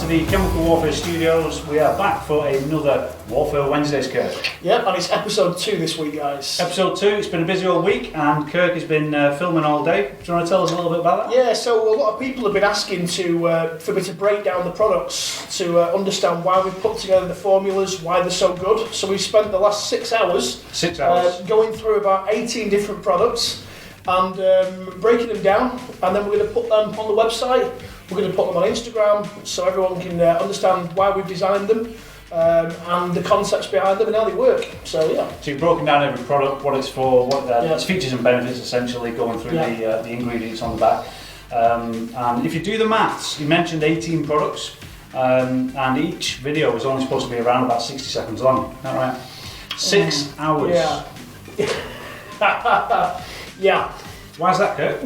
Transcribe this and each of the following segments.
to the Chemical Warfare Studios. We are back for another Warfare Wednesdays, Kirk. Yep, and it's episode 2 this week, guys. Episode 2, it's been a busy old week and Kirk has been filming all day. Do you want to tell us a little bit about that? Yeah, so a lot of people have been asking for me to break down the products, to understand why we put together the formulas, why they're so good. So we spent the last 6 hours, going through about 18 different products and breaking them down, and then we're going to put them on the website. We're going to put them on Instagram so everyone can understand why we've designed them and the concepts behind them and how they work. So yeah. So you've broken down every product, what it's for, what its features and benefits, essentially going through the ingredients on the back. And if you do the maths, you mentioned 18 products, and each video was only supposed to be around about 60 seconds long. Is that right? 6 hours. Yeah. Yeah. Why is that, Kurt?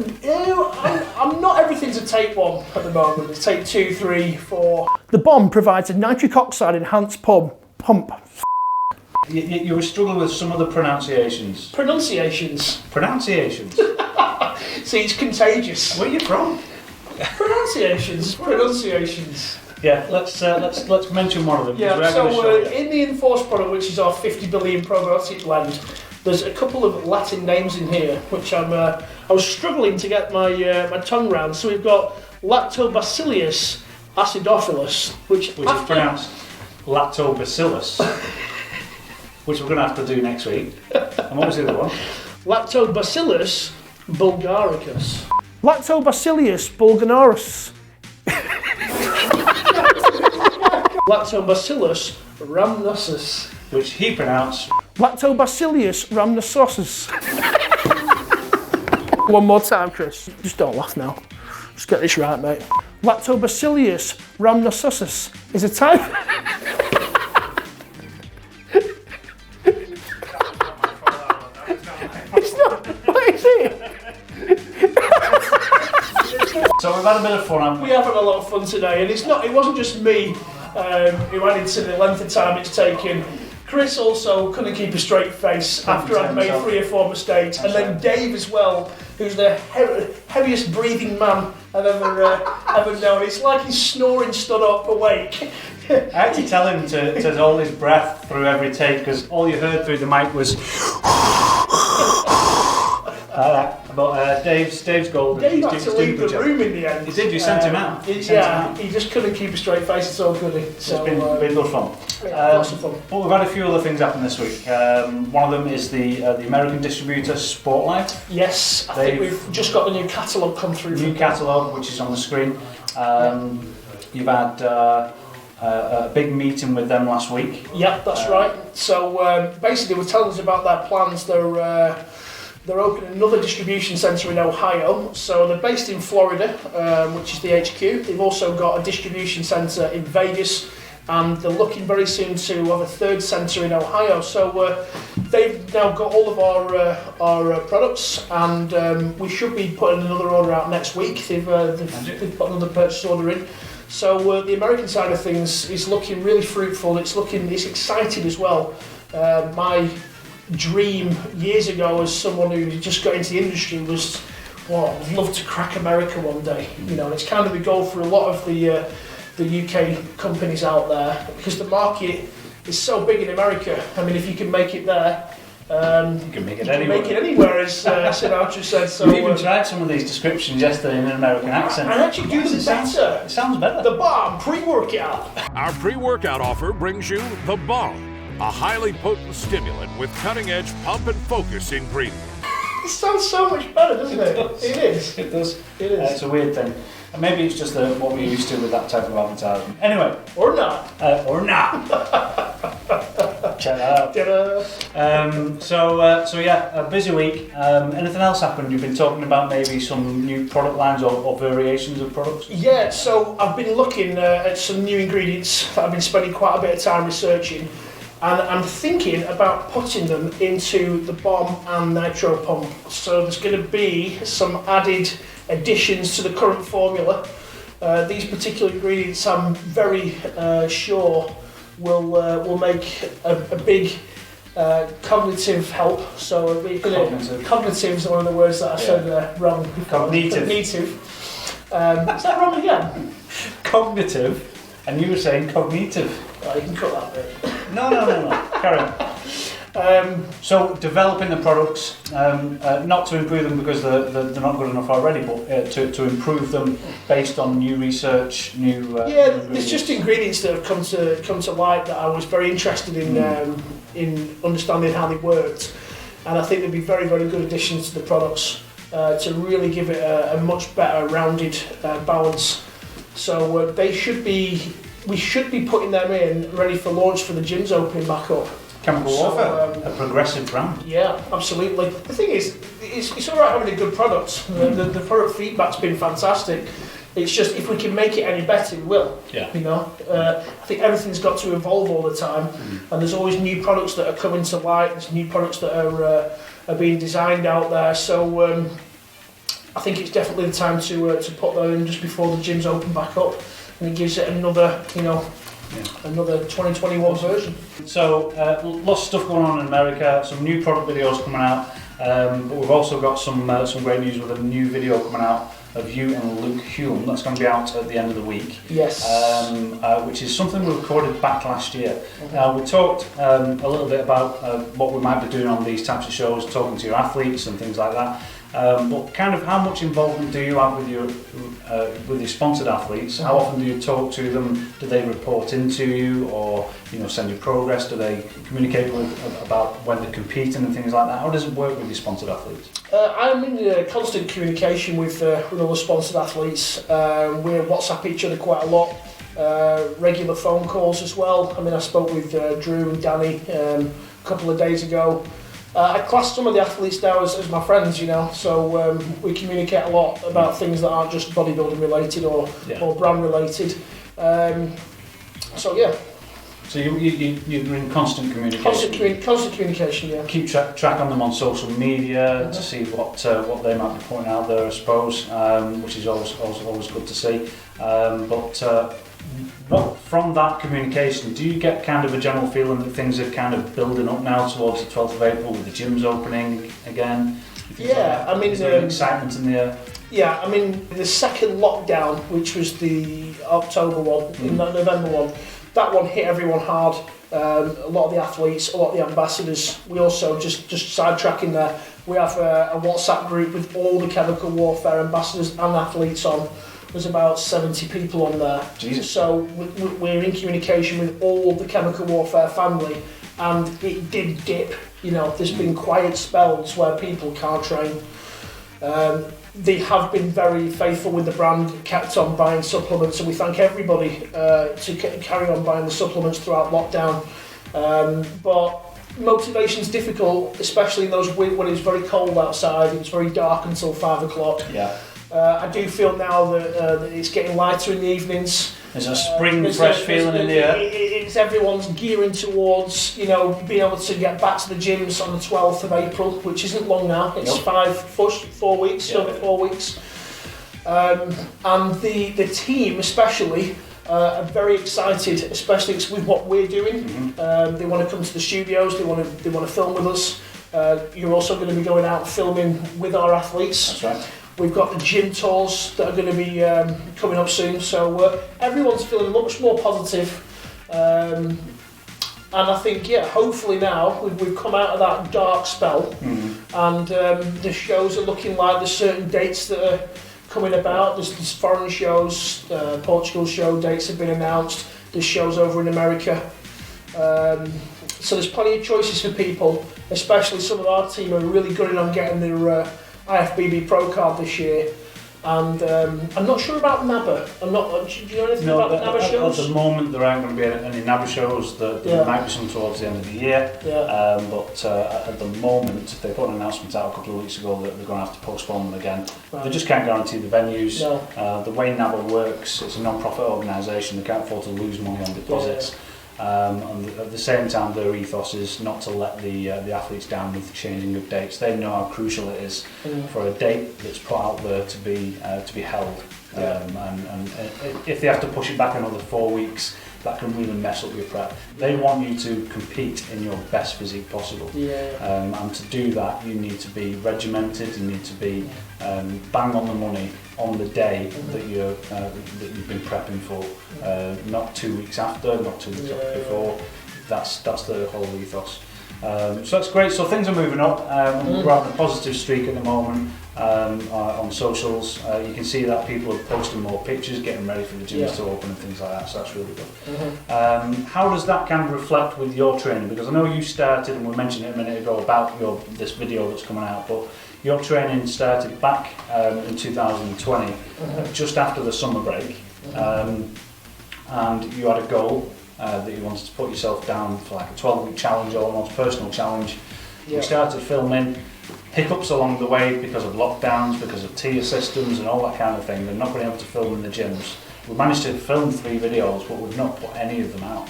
I'm not everything's a take 1 at the moment. It's take 2, 3, 4. The bomb provides a nitric oxide enhanced pump. You were struggling with some of the pronunciations. Pronunciations. See, it's contagious. Where are you from? Pronunciations. Yeah, let's mention one of them. Yeah, so in the Enforced product, which is our 50 billion probiotic blend, there's a couple of Latin names in here, which I was struggling to get my tongue round. So we've got Lactobacillus acidophilus, which is pronounced Lactobacillus, which we're going to have to do next week. And what was the other one? Lactobacillus bulgaricus. Lactobacillus bulgaricus. Lactobacillus rhamnosus, which he pronounced Lactobacillus rhamnosus. One more time, Chris. Just don't laugh now. Just get this right, mate. Lactobacillus rhamnosus is a type. It's not. What is it? So we've had a bit of fun, We have had a lot of fun today, and it wasn't just me who added to the length of time it's taken. Chris also couldn't keep a straight face after I'd made 3 or 4 mistakes, and then Dave as well, who's the heaviest breathing man I've ever known. It's like he's snoring stood up awake. I had to tell him to hold his breath through every take, because all you heard through the mic was but Dave's golden. Dave had to leave the room in the end. He did, you sent him out. He just couldn't keep a straight face, it's all good. So, it's been good fun. Lots of fun. But we've had a few other things happen this week. One of them is the American distributor, Sportlife. Yes, I think we've just got the new catalogue come through. New catalogue, which is on the screen. You've had a big meeting with them last week. Yeah, that's right. So basically, they were telling us about their plans. They're opening another distribution centre in Ohio. So they're based in Florida, which is the HQ. They've also got a distribution centre in Vegas, and they're looking very soon to have a 3rd centre in Ohio. So they've now got all of our products, and we should be putting another order out next week. They've put another purchase order in. So the American side of things is looking really fruitful. It's exciting as well. My dream years ago as someone who just got into the industry was, I'd love to crack America one day. You know, it's kind of the goal for a lot of the UK companies out there, because the market is so big in America. I mean, if you can make it there, you can make it anywhere, as Sinatra said. So, we even tried some of these descriptions yesterday in an American accent. And actually do it better. It sounds better. The Bomb pre-workout. Our pre-workout offer brings you The Bomb, a highly potent stimulant with cutting-edge pump and focus ingredients. It sounds so much better, doesn't it? It is. It does. It is. It's a weird thing. And maybe it's just what we're used to with that type of advertising. Anyway. Or not. Or not. Check that out. So a busy week. Anything else happened? You've been talking about maybe some new product lines or variations of products? Yeah, so I've been looking at some new ingredients that I've been spending quite a bit of time researching. And I'm thinking about putting them into the Bomb and Nitro Pump. So there's going to be some added additions to the current formula. These particular ingredients, I'm very sure, will make a big cognitive help. So cognitive is one of the words that I said wrong. Cognitive. Is that wrong again? Cognitive. And you were saying cognitive. Oh, you can cut that bit. No. Carry on. So developing the products, not to improve them because they're not good enough already, but to improve them based on new research, new. There's just ingredients that have come to light that I was very interested in understanding how they worked, and I think they'd be very, very good additions to the products to really give it a much better rounded balance. So we should be putting them in ready for launch for the gyms opening back up. Chemical Warfare, a progressive brand. Yeah, absolutely. The thing is, it's all right having a good product. The product feedback's been fantastic. It's just if we can make it any better, we will. Yeah. You know, I think everything's got to evolve all the time, and there's always new products that are coming to light. There's new products that are being designed out there. So I think it's definitely the time to put them in just before the gyms open back up, and it gives it another, another 2021 version. So lots of stuff going on in America. Some new product videos coming out, but we've also got some great news with a new video coming out of you and Luke Hume. That's going to be out at the end of the week. Yes. Which is something we recorded back last year. We talked a little bit about what we might be doing on these types of shows, talking to your athletes and things like that. But kind of how much involvement do you have with your sponsored athletes? How often do you talk to them? Do they report into you, or send you progress? Do they communicate about when they're competing and things like that? How does it work with your sponsored athletes? I'm in constant communication with all the sponsored athletes. We WhatsApp each other quite a lot. Regular phone calls as well. I mean, I spoke with Drew and Danny a couple of days ago. I class some of the athletes now as my friends, so we communicate a lot about things that aren't just bodybuilding related or brand related. So yeah. So you're in constant communication. Constant communication, yeah. Keep track on them on social media to see what they might be putting out there, I suppose, which is always good to see. But from that communication, do you get kind of a general feeling that things are kind of building up now towards the 12th of April with the gyms opening again? Yeah, I mean, is there excitement in the air? Yeah, I mean, the second lockdown, which was the October one, November one, that one hit everyone hard. A lot of the athletes, a lot of the ambassadors. We also, just sidetracking there, we have a WhatsApp group with all the Chemical Warfare ambassadors and athletes on. There's about 70 people on there. Jesus. So we're in communication with all the Chemical Warfare family, and it did dip. There's been quiet spells where people can't train. They have been very faithful with the brand, kept on buying supplements, and we thank everybody to carry on buying the supplements throughout lockdown. But motivation's difficult, especially in those when it's very cold outside. It's very dark until 5 o'clock. Yeah. I do feel now that it's getting lighter in the evenings. There's a spring fresh feeling in the air. It's everyone's gearing towards, being able to get back to the gyms on the 12th of April, which isn't long now. It's 4 weeks, still 4 weeks. And the team especially are very excited, especially with what we're doing. They want to come to the studios, they want to film with us. You're also going to be going out filming with our athletes. That's right. We've got the gym tours that are going to be coming up soon, so everyone's feeling much more positive. And I think, hopefully now we've come out of that dark spell, and the shows are looking like there's certain dates that are coming about. There's foreign shows, Portugal's show dates have been announced. There's shows over in America. So there's plenty of choices for people, especially some of our team are really good on getting their IFBB Pro card this year, and I'm not sure about NABA. Do you know anything about the NABA shows? At the moment there aren't going to be any NABA shows. There might be some towards the end of the year, but at the moment they put an announcement out a couple of weeks ago that they're going to have to postpone them again. Right. They just can't guarantee the venues. No. The way NABA works, it's a non-profit organisation, they can't afford to lose money on deposits. And at the same time, their ethos is not to let the athletes down with the changing of dates. They know how crucial it is for a date that's put out there to be held. And if they have to push it back another 4 weeks, that can really mess up your prep. They want you to compete in your best physique possible. And to do that, you need to be regimented. You need to be bang on the money on the day that you've been prepping for, not 2 weeks after, not 2 weeks before. That's the whole ethos. So that's great. So things are moving up. We're having a positive streak at the moment on socials. You can see that people are posting more pictures, getting ready for the gyms to open and things like that. So that's really good. How does that kind of reflect with your training? Because I know you started, and we mentioned it a minute ago about this video that's coming out, but your training started back in 2020, just after the summer break, and you had a goal that you wanted to put yourself down for like a 12-week challenge, almost personal challenge. You started filming, hiccups along the way because of lockdowns, because of tier systems and all that kind of thing, and not being able to film in the gyms. We managed to film 3 videos, but we've not put any of them out.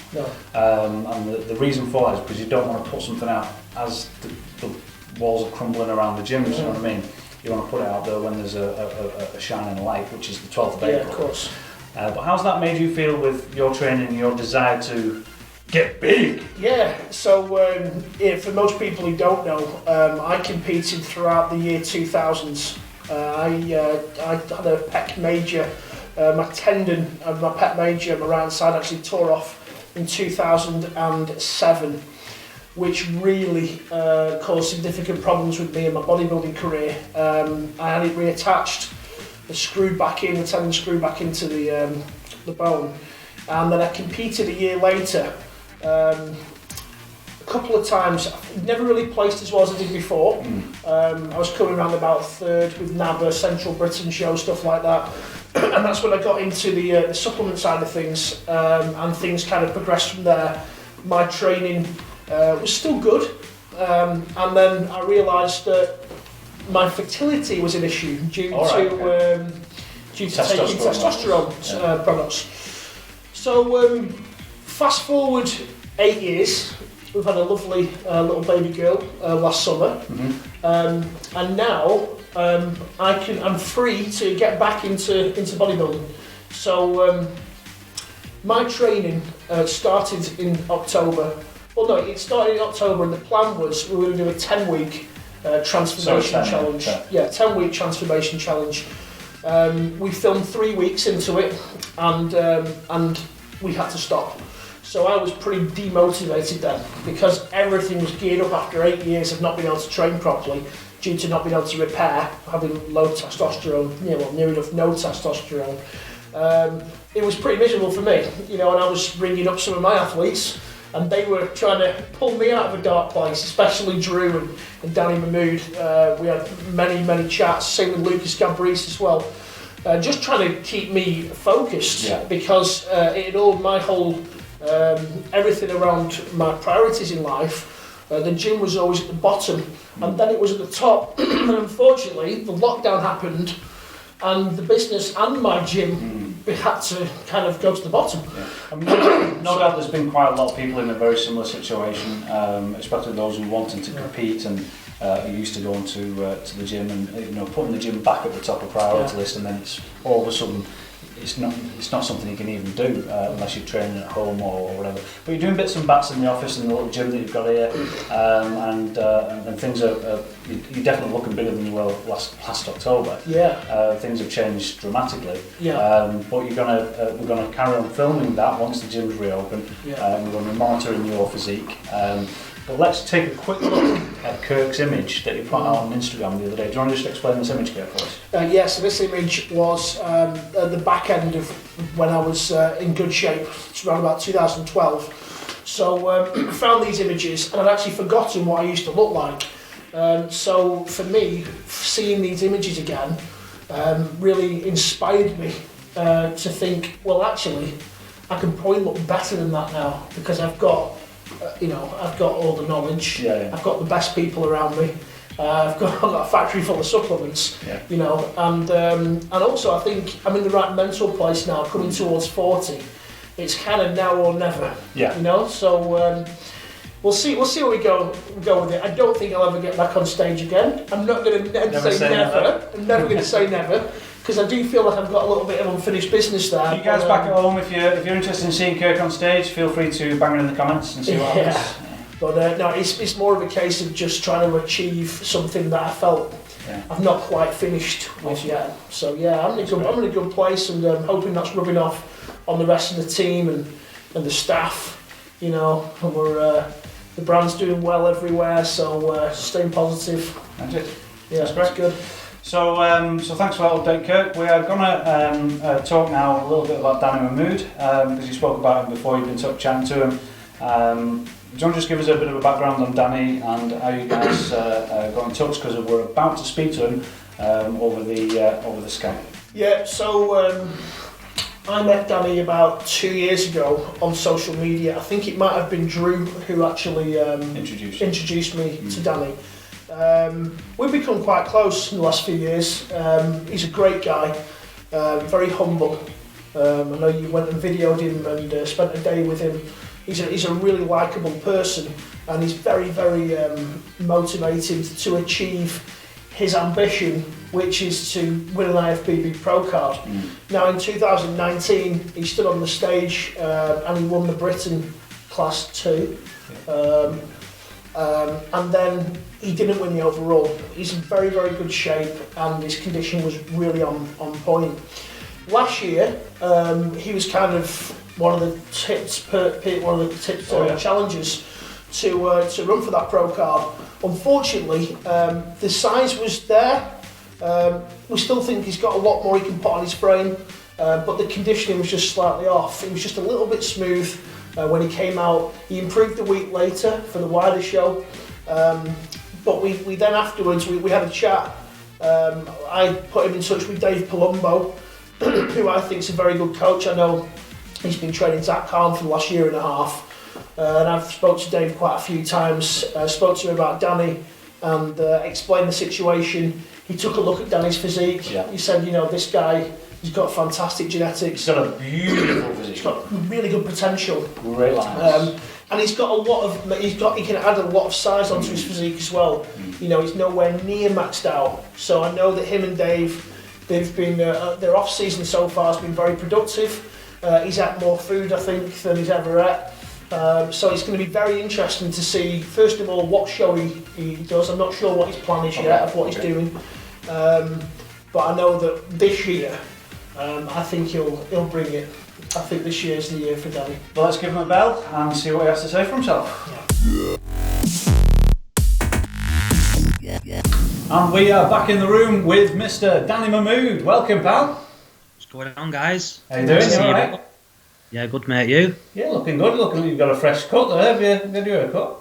And the reason for that is because you don't want to put something out as the walls are crumbling around the gyms, you know what I mean? You want to put it out there when there's a shining light, which is the 12th of April. Yeah, of course. But how's that made you feel with your training and your desire to get big? Yeah, so for most people who don't know, I competed throughout the year 2000s. I had a pec major, my tendon of my pec major, my right hand side actually tore off in 2007. Which really caused significant problems with me in my bodybuilding career. I had it reattached, the tendon screwed back into the bone, and then I competed a year later. A couple of times, I never really placed as well as I did before. I was coming around about 3rd with NABA, Central Britain show, stuff like that. And that's when I got into the supplement side of things, and things kind of progressed from there. My training was still good, and then I realised that my fertility was an issue due to taking testosterone products. So fast forward 8 years, we've had a lovely little baby girl last summer, and now I'm free to get back into bodybuilding. So my training started in October. Well, no, it started in October, and the plan was we were going to do a 10-week transformation challenge. 10-week transformation challenge. We filmed 3 weeks into it, and we had to stop. So I was pretty demotivated then, because everything was geared up after 8 years of not being able to train properly, due to not being able to repair, having low testosterone, near enough no testosterone. It was pretty miserable for me, and I was ringing up some of my athletes, and they were trying to pull me out of a dark place, especially Drew and Danny Mehmood. We had many chats, same with Lucas Gabrice as well, just trying to keep me focused, because my whole everything around my priorities in life, the gym was always at the bottom, and then it was at the top. And unfortunately, the lockdown happened, and the business and my gym had to kind of go to the bottom. I mean, no doubt there's been quite a lot of people in a very similar situation, especially those who wanting to compete and are used to going to the gym, and putting the gym back at the top of priority list, and then it's all of a sudden it's not something you can even do unless you're training at home or whatever. But you're doing bits and bats in the office in the little gym that you've got here, and things are you're definitely looking bigger than you were last October. Things have changed dramatically. But we're gonna carry on filming that once the gym's reopened. We're going to be monitoring your physique. But let's take a quick look at Kirk's image that you put out on Instagram the other day. Do you want to just explain this image, Kirk, for us? So this image was at the back end of when I was in good shape. It's around about 2012. So I found these images, and I'd actually forgotten what I used to look like. So for me, seeing these images again really inspired me to think, well, actually, I can probably look better than that now, because I've got all the knowledge. I've got the best people around me. I've got a factory full of supplements. And also I think I'm in the right mental place now, coming towards 40. It's kind of now or never. So we'll see where we go with it. I don't think I'll ever get back on stage again. I'm not going to say never. I'm never going to say never, because I do feel like I've got a little bit of unfinished business there. You guys back at home, if you're interested in seeing Kirk on stage, feel free to bang it in the comments and see what happens. But no, it's more of a case of just trying to achieve something that I felt I've not quite finished with yet. So yeah, I'm in a good place, and I'm hoping that's rubbing off on the rest of the team and the staff. You know, and the brand's doing well everywhere, so staying positive. That's it. Yeah, that's good. So thanks for that update, Kirk. We are going to talk now a little bit about Danny Mehmood, because you spoke about him before. You've been chatting to him. Do you want to just give us a bit of a background on Danny and how you guys got in touch? Because we're about to speak to him over the Skype. Yeah. So I met Danny about 2 years ago on social media. I think it might have been Drew who actually introduced me to Danny. We've become quite close in the last few years. He's a great guy, very humble. I know you went and videoed him and spent a day with him. He's a really likeable person, and he's very, very motivated to achieve his ambition, which is to win an IFBB Pro card. Now in 2019, he stood on the stage and he won the Britain Class 2. And then he didn't win the overall. He's in very, very good shape, and his condition was really on point. Last year, he was kind of one of the challenges to run for that pro card. Unfortunately, the size was there. We still think he's got a lot more he can put on his frame, but the conditioning was just slightly off. It was just a little bit smooth when he came out. He improved a week later for the wider show, but we then afterwards we had a chat. I put him in touch with Dave Palumbo, who I think is a very good coach. I know he's been training Zach Khan for the last year and a half, and I've spoke to Dave quite a few times. Spoke to him about Danny and explained the situation. He took a look at Danny's physique. Yeah. He said, you know, this guy, he's got fantastic genetics. He's got a beautiful physique. He's got really good potential. Great lines. And he's got a lot of, he can add a lot of size onto his physique as well. You know, he's nowhere near maxed out. So I know that him and Dave, they've been, their off season so far has been very productive. He's had more food, I think, than he's ever had. So it's going to be very interesting to see, first of all, what show he does. I'm not sure what his plan is yet of what he's doing. But I know that this year, I think he'll bring it. I think this year's the year for Danny. Well, let's give him a bell and see what he has to say for himself. Yeah. And we are back in the room with Mr. Danny Mehmood. Welcome, pal. What's going on, guys? How you doing? You alright? Yeah, good, mate. You? Yeah, looking good. Looking like you've got a fresh cut there. Have you got your haircut?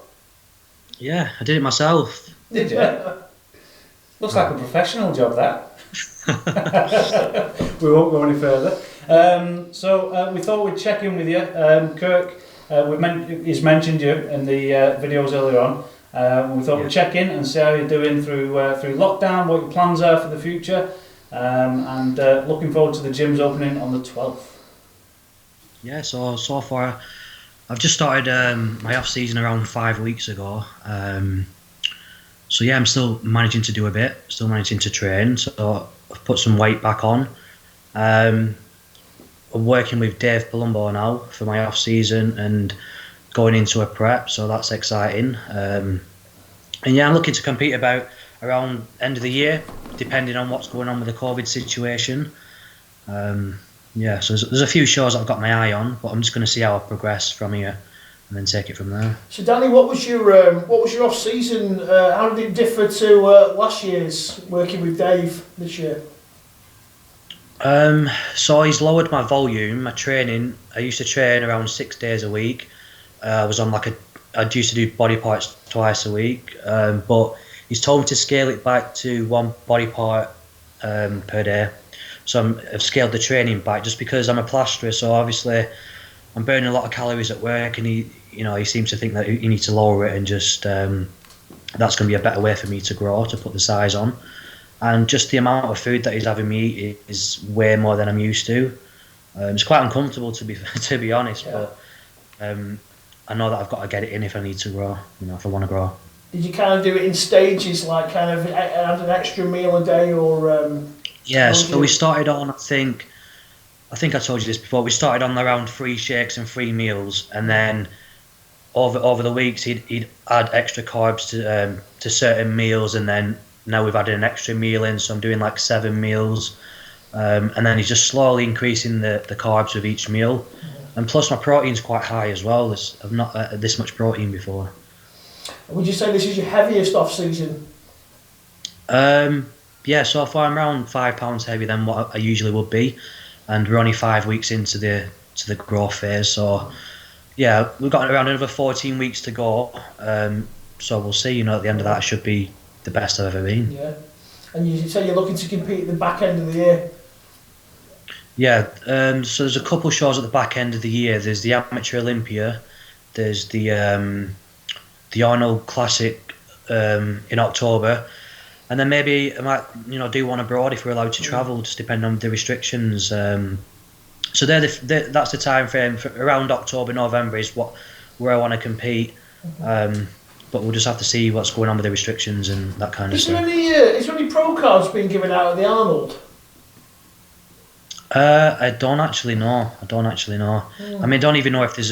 Yeah, I did it myself. Did you? Looks like a professional job, that. We won't go any further. So we thought we'd check in with you. Kirk, he's mentioned you in the videos earlier on. We thought we'd check in and see how you're doing through lockdown, what your plans are for the future, and looking forward to the gyms opening on the 12th. Yeah, so far I've just started my off season around 5 weeks ago. So yeah, I'm still managing to do a bit, still managing to train. So I've put some weight back on. I'm working with Dave Palumbo now for my off season and going into a prep, so that's exciting. And yeah, I'm looking to compete around end of the year, depending on what's going on with the COVID situation. Yeah, so there's a few shows I've got my eye on, but I'm just going to see how I progress from here and then take it from there. So Danny, what was your off season? How did it differ to last year's working with Dave this year? So he's lowered my volume, my training. I used to train around 6 days a week. I was on I used to do body parts twice a week, but he's told me to scale it back to one body part per day. So I've scaled the training back just because I'm a plasterer. So obviously I'm burning a lot of calories at work, and he seems to think that you need to lower it, and just that's going to be a better way for me to grow, to put the size on. And just the amount of food that he's having me eat is way more than I'm used to. It's quite uncomfortable to be honest, yeah. But I know that I've got to get it in if I need to grow, if I want to grow. Did you kind of do it in stages, like kind of add an extra meal a day, or? Yeah, so we started on, I think I told you this before, we started on around 3 shakes and 3 meals, and then over the weeks he'd add extra carbs to certain meals, and then now we've added an extra meal in, so I'm doing like 7 meals, and then he's just slowly increasing the carbs with each meal, and plus my protein's quite high as well. I've not had this much protein before. Would you say this is your heaviest off season? Yeah, so far I'm around 5 pounds heavier than what I usually would be, and we're only 5 weeks into the growth phase, so yeah, we've got around another 14 weeks to go, so we'll see. At the end of that I should be the best I've ever been. Yeah, and you say you're looking to compete at the back end of the year? Yeah, so there's a couple shows at the back end of the year. There's the Amateur Olympia, there's the Arnold Classic in October, and then maybe I might do one abroad if we're allowed to travel, just depending on the restrictions. So that's the time frame for around October, November is where I want to compete. But we'll just have to see what's going on with the restrictions and that kind of stuff. Is there any pro cards being given out at the Arnold? I don't actually know. I mean, I don't even know if there's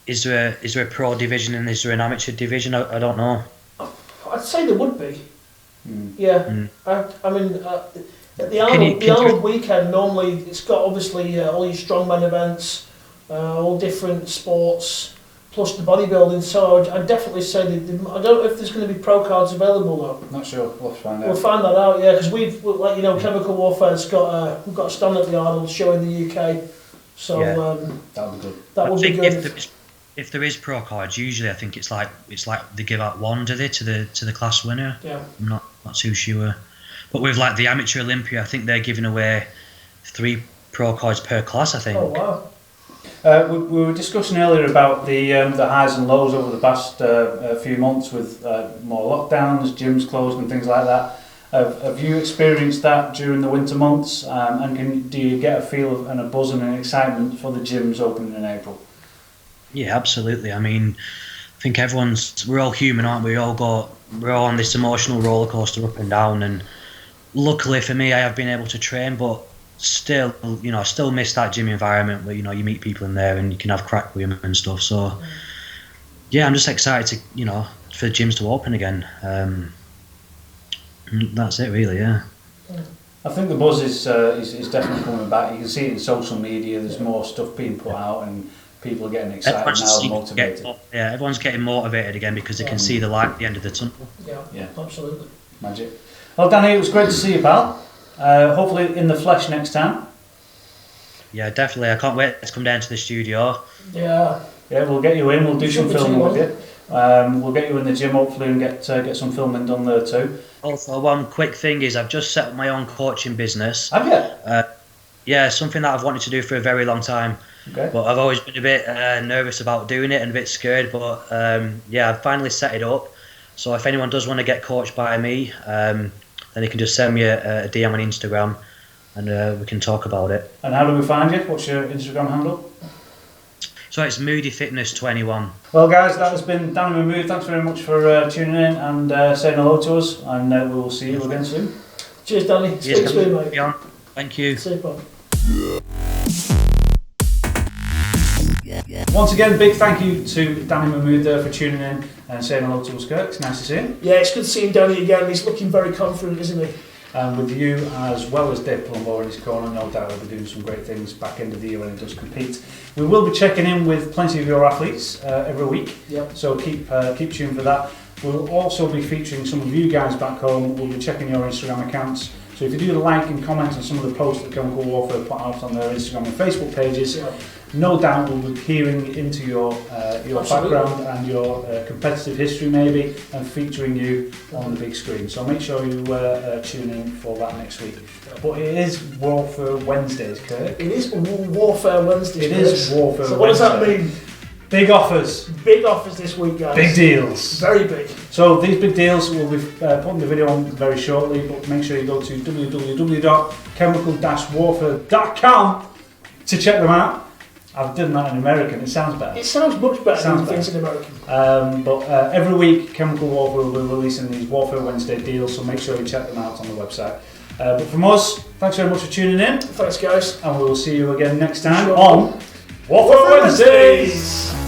is there a pro division and is there an amateur division? I don't know. I'd say there would be. Yeah. I mean, at the Arnold, Arnold weekend, normally it's got obviously all your strongman events, all different sports, plus the bodybuilding. So I'd definitely say I don't know if there's going to be pro cards available though. Not sure. We'll find out. We'll find that out, yeah, because we've, like Chemical Warfare's got we've got a stand at the Arnold show in the UK. So that would be good. That would be good. If there is pro cards, usually I think it's like they give out one, do they, to the class winner? Yeah. I'm not too sure. But with like the Amateur Olympia, I think they're giving away 3 pro cards per class, I think. Oh wow. We were discussing earlier about the highs and lows over the past few months with more lockdowns, gyms closed and things like that. Have you experienced that during the winter months? And do you get a feel and a buzz and an excitement for the gyms opening in April? Yeah, absolutely. I mean, I think we're all human, aren't we? We're all on this emotional roller coaster up and down, and luckily for me I have been able to train, but still, I still miss that gym environment where, you meet people in there and you can have crack with them and stuff. So yeah, I'm just excited to, for the gyms to open again. That's it really, yeah. I think the buzz is definitely coming back. You can see it in social media, there's more stuff being put out and people are getting excited now and motivated. Everyone's getting motivated again because they can see the light at the end of the tunnel. Yeah, absolutely. Magic. Well, Danny, it was great to see you, pal. Hopefully in the flesh next time. Yeah, definitely. I can't wait to come down to the studio. Yeah. Yeah, we'll get you in. We'll do some filming with you. We'll get you in the gym hopefully and get some filming done there too. Also, one quick thing is I've just set up my own coaching business. Have you? Yeah, something that I've wanted to do for a very long time. Okay. But I've always been a bit nervous about doing it and a bit scared. But yeah, I've finally set it up. So if anyone does want to get coached by me, then you can just send me a DM on Instagram and we can talk about it. And how do we find you? What's your Instagram handle? So it's Moody Fitness 21. Well guys, that has been Danny Mehmood. Thanks very much for tuning in and saying hello to us, and we will see you again soon. Cheers Danny. Speak soon, mate. Thank you. Super. Once again, big thank you to Danny Mehmood there for tuning in and saying hello to us, Kirk. It's nice to see him. Yeah, it's good to see him, Danny, again. He's looking very confident, isn't he? And with you, as well as Dave Plumbo in his corner, no doubt he'll be doing some great things back end of the year when he does compete. We will be checking in with plenty of your athletes every week, so keep tuned for that. We'll also be featuring some of you guys back home. We'll be checking your Instagram accounts. So if you do like and comment on some of the posts that Chemical Warfare put out on their Instagram and Facebook pages, no doubt we'll be peering into your background and your competitive history maybe, and featuring you on the big screen. So make sure you tune in for that next week. But it is Warfare Wednesdays, Kirk. It is Warfare Wednesdays. It is Warfare Wednesdays. So what does that mean? Big offers. Big offers this week, guys. Big deals. Very big. So these big deals, we'll be putting the video on very shortly, but make sure you go to www.chemical-warfare.com to check them out. I've done that in American, it sounds better. It sounds much better than things in American. But every week, Chemical Warfare will be releasing these Warfare Wednesday deals, so make sure you check them out on the website. But from us, thanks very much for tuning in. Thanks, guys. And we'll see you again next time Sure. on Waffle Wednesdays.